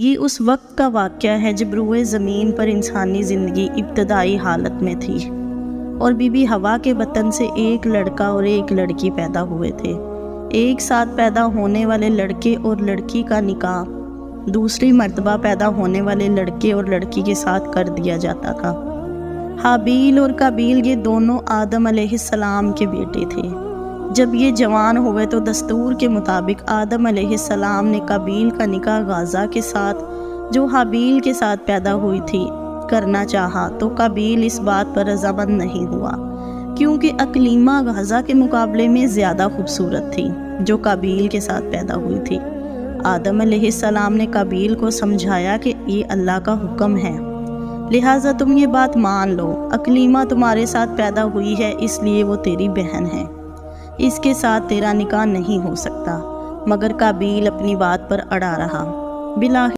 یہ اس وقت کا واقعہ ہے جب روئے زمین پر انسانی زندگی ابتدائی حالت میں تھی اور بی بی ہوا کے بطن سے ایک لڑکا اور ایک لڑکی پیدا ہوئے تھے۔ ایک ساتھ پیدا ہونے والے لڑکے اور لڑکی کا نکاح دوسری مرتبہ پیدا ہونے والے لڑکے اور لڑکی کے ساتھ کر دیا جاتا تھا۔ حابیل اور قابیل یہ دونوں آدم علیہ السلام کے بیٹے تھے۔ جب یہ جوان ہوئے تو دستور کے مطابق آدم علیہ السلام نے قابیل کا نکاح غازہ کے ساتھ جو حابیل کے ساتھ پیدا ہوئی تھی کرنا چاہا، تو قابیل اس بات پر رضامند نہیں ہوا کیونکہ اکلیمہ غازہ کے مقابلے میں زیادہ خوبصورت تھی جو قابیل کے ساتھ پیدا ہوئی تھی۔ آدم علیہ السلام نے قابیل کو سمجھایا کہ یہ اللہ کا حکم ہے، لہٰذا تم یہ بات مان لو، اکلیمہ تمہارے ساتھ پیدا ہوئی ہے اس لیے وہ تیری بہن ہے، اس کے ساتھ تیرا نکاح نہیں ہو سکتا۔ مگر قابیل اپنی بات پر اڑا رہا۔ بالآخر